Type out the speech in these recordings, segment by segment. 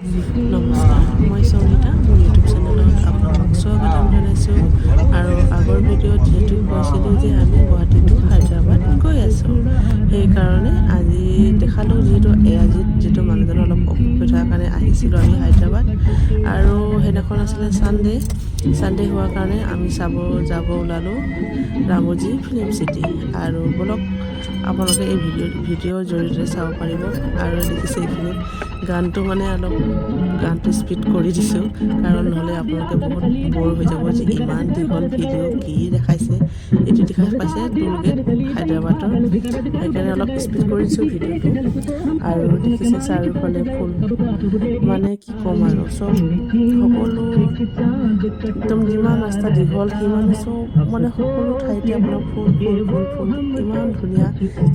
নমস্কাৰ, মই সংগীতা। মোৰ ইউটিউব চেনেলত আপোনালোকক স্বাগতম জনাইছোঁ। আৰু আগৰ ভিডিঅ'ত যিহেতু কৈছিলোঁ যে আমি গুৱাহাটী টু হায়দৰাবাদ গৈ আছোঁ, সেইকাৰণে আজি দেখালোঁ যিটো মানুহজনৰ অলপ অসুখ হৈ থকাৰ কাৰণে আহিছিলোঁ আমি হায়দৰাবাদ। আৰু সেইদিনাখন আছিলে ছানডে হোৱাৰ কাৰণে আমি যাব ওলালোঁ ৰামোজী ফিল্ম চিটি। আৰু বলক আপোনালোকে এই ভিডিঅ'ৰ জৰিয়তে চাব পাৰিব। আৰু দেখিছে এইখিনিত গানটো গানটো স্পীড কৰি দিছোঁ, কাৰণ নহ'লে আপোনালোকে বহুত ব'ৰ হৈ যাব যে ইমান দীঘল ভিডিঅ' কি দেখাইছে। এইটো দেখা পাইছে টোল গেট হায়দৰাবাদৰ, সেইকাৰণে অলপ স্পীড কৰি দিছোঁ ভিডিঅ'টো। আৰু দেখিছে চাৰিওফালে ফুল, মানে কি ক'ম আৰু সকলো একদম যিমান ৰাস্তা দীঘল সিমানে সকলো ঠাইতে আপোনাৰ ফুল ফুল ফুল ফুল ইমান ধুনীয়া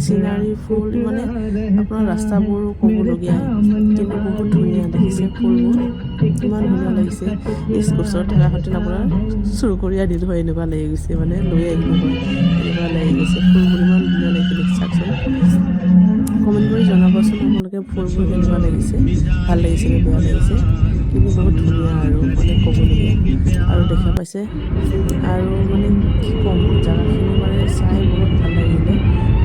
চিনাৰী ফুল, মানে আপোনাৰ ৰাস্তাবোৰো ক'বলগীয়াই, কিন্তু বহুত ধুনীয়া দেখিছে ফুলবোৰ, ইমান ধুনীয়া লাগিছে। ওচৰত থকা হেঁতেন আপোনাৰ চুৰ কৰি আনিলোঁ হয়, এনেকুৱা লাগি গৈছে, মানে লৈ আহিলোঁ হয় এনেকুৱা লাগি গৈছে। ফুলবোৰ ইমান ধুনীয়া লাগিছে, দেখি চাওকচোন। কমেণ্ট কৰি জনাবচোন আপোনালোকে ফুলবোৰ কেনেকুৱা লাগিছে, ভাল লাগিছে নে বেয়া লাগিছে, কিন্তু বহুত ধুনীয়া আৰু মানে ক'বলগীয়া। আৰু দেখা পাইছে, আৰু মানে কি ক'ম, জেগাখিনি মানে চাই বহুত ভাল লাগিলে।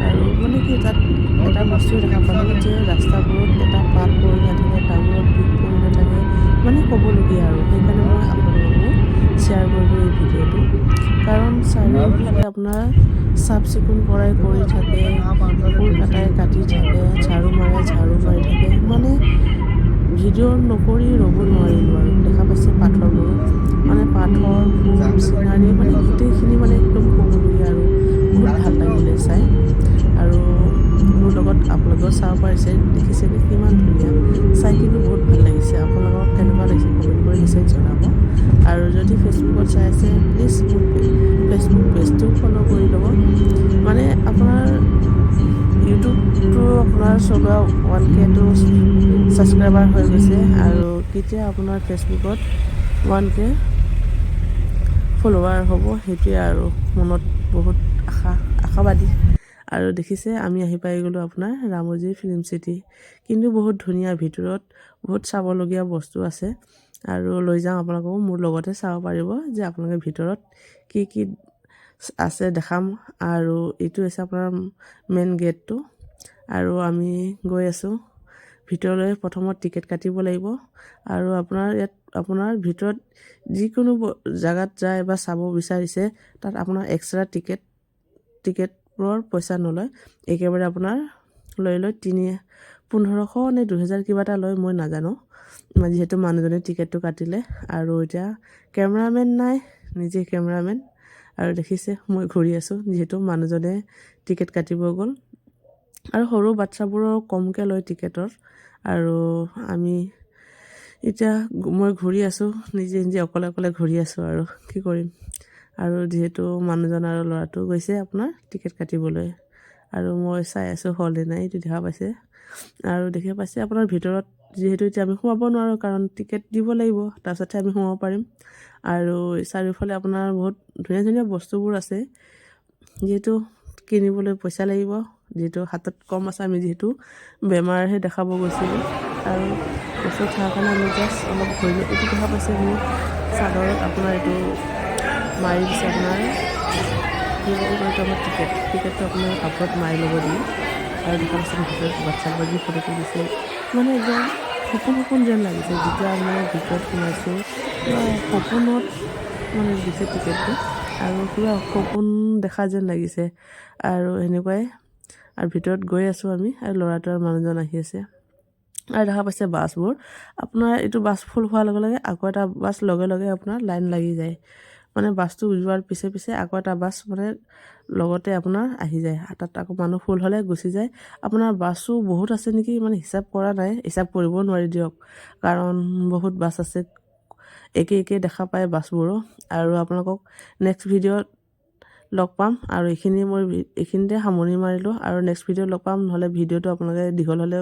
আৰু মানে কি তাত এটা বস্তুৱে দেখা পালোঁ যে ৰাস্তাবোৰত এটা পাত পৰি নাথাকে, তামোলৰ পিক পৰি নাথাকে, মানে ক'বলগীয়া। আৰু সেইকাৰণে মই আপোনালোককো শ্বেয়াৰ কৰিলোঁ এই ভিডিঅ'টো, কাৰণ চাৰিওফালে আপোনাৰ চাফ চিকুণ কৰাই কৰি থাকে, ফুল কাটি থাকে, ঝাড়ু মাৰি থাকে, মানে ভিডিঅ' নকৰি ৰ'ব নোৱাৰিলোঁ। আৰু দেখা পাইছে পাথৰবোৰো, মানে পাথৰ ফুল চিনাৰী, মানে গোটেইখিনি মানে একদম ক'বলগীয়া, আৰু বহুত ভাল লাগিলে চাই। আৰু মোৰ লগত আপোনালোকেও চাব পাৰিছে, দেখিছেনে কিমান ধুনীয়া, চাই কিন্তু বহুত ভাল লাগিছে। আপোনালোকক কেনেকুৱা লাগিছে কমেণ্ট কৰি নিশ্চয় জনাব। আৰু যদি ফেচবুকত চাই আছে, প্লিজ মোৰ ফেচবুক পেজটো ফ'ল' কৰি ল'ব। মানে আপোনাৰ ইউটিউবটো আপোনাৰ চলোৱা 1K ছাবস্ক্ৰাইবাৰ হৈ গৈছে, আৰু কেতিয়া আপোনাৰ ফেচবুকত 1K ফলোৱাৰ হ'ব, সেইটোৱে আৰু মনত বহুত আশাবাদী। আৰু দেখিছে আমি আহি পাই গ'লোঁ আপোনাৰ ৰামোজী ফিল্ম চিটি, কিন্তু বহুত ধুনীয়া, ভিতৰত বহুত চাবলগীয়া বস্তু আছে। আৰু লৈ যাওঁ আপোনালোককো, মোৰ লগতে চাব পাৰিব যে আপোনালোকে ভিতৰত কি কি আছে দেখাম। আৰু এইটো হৈছে আপোনাৰ মেইন গেটটো, আৰু আমি গৈ আছোঁ ভিতৰলৈ। প্ৰথমত টিকেট কাটিব লাগিব, আৰু আপোনাৰ ভিতৰত যিকোনো জেগাত যায় বা চাব বিচাৰিছে, তাত আপোনাৰ এক্সট্ৰা টিকেটবোৰৰ পইচা নলয়, একেবাৰে আপোনাৰ লৈ 1500 নে 2000 কিবা এটা লয়, মই নাজানো, যিহেতু মানুহজনে টিকেটটো কাটিলে। আৰু এতিয়া কেমেৰামেন নাই, নিজে কেমেৰামেন। আৰু দেখিছে মই ঘূৰি আছোঁ, যিহেতু মানুহজনে টিকেট কাটিব গ'ল। আৰু সৰু বাচ্ছাবোৰৰ কমকৈ লয় টিকেটৰ। আৰু মই ঘূৰি আছোঁ, নিজে অকলে ঘূৰি আছোঁ, আৰু কি কৰিম। আৰু যিহেতু মানুহজন আৰু ল'ৰাটো গৈছে আপোনাৰ টিকেট কাটিবলৈ, আৰু মই চাই আছোঁ হ'লনে নাই, এইটো দেখা পাইছে। আৰু দেখা পাইছে আপোনাৰ ভিতৰত, যিহেতু এতিয়া আমি সোমাব নোৱাৰোঁ, কাৰণ টিকেট দিব লাগিব, তাৰপিছতহে আমি সোমাব পাৰিম। আৰু চাৰিওফালে আপোনাৰ বহুত ধুনীয়া ধুনীয়া বস্তুবোৰ আছে, যিহেতু কিনিবলৈ পইচা লাগিব, যিহেতু হাতত কম আছে। আমি যিহেতু বেমাৰহে দেখাব গৈছিলোঁ, আৰু ওচৰত থকাৰ কাৰণে আমি জাষ্ট অলপ ঘূৰিলোঁ। এইটো দেখা পাইছে মোৰ চাদৰত আপোনাৰ এইটো মাৰি দিছে, আপোনাৰ আমাৰ টিকেটটো আপোনাৰ কাপোৰত মাৰি ল'ব দিয়ে। আৰু দেখা পাইছে ভিতৰত বাচ্ছাবোৰে যি ফটো তুলিছে, মানে একদম সপোন যেন লাগিছে। যেতিয়া মই ভিতৰত সোমাইছোঁ, পুৰা সপোনত মানে দিছে টিকেটটো, আৰু পুৰা সপোন দেখা যেন লাগিছে। আৰু সেনেকুৱাই, আৰু ভিতৰত গৈ আছোঁ আমি, আৰু ল'ৰাটো আৰু মানুহজন আহি আছে। আৰু দেখা পাইছে বাছবোৰ, আপোনাৰ এইটো বাছ ফুল হোৱাৰ লগে লগে আকৌ এটা বাছ লগে আপোনাৰ লাইন লাগি যায়, মানে বাছটো যোৱাৰ পিছে আকৌ এটা বাছ মানে লগতে আপোনাৰ আহি যায়। তাত আকৌ মানুহ ফুল হ'লে গুচি যায়। আপোনাৰ বাছো বহুত আছে নেকি, মানে হিচাপ কৰা নাই, হিচাপ কৰিব নোৱাৰি দিয়ক, কাৰণ বহুত বাছ আছে, একে দেখা পায় বাছবোৰো। আৰু আপোনালোকক নেক্সট ভিডিঅ'ত লগ পাম। আৰু এইখিনিতে সামৰণি মাৰিলোঁ, আৰু নেক্সট ভিডিঅ'ত লগ পাম। নহ'লে ভিডিঅ'টো আপোনালোকে দীঘল হ'লে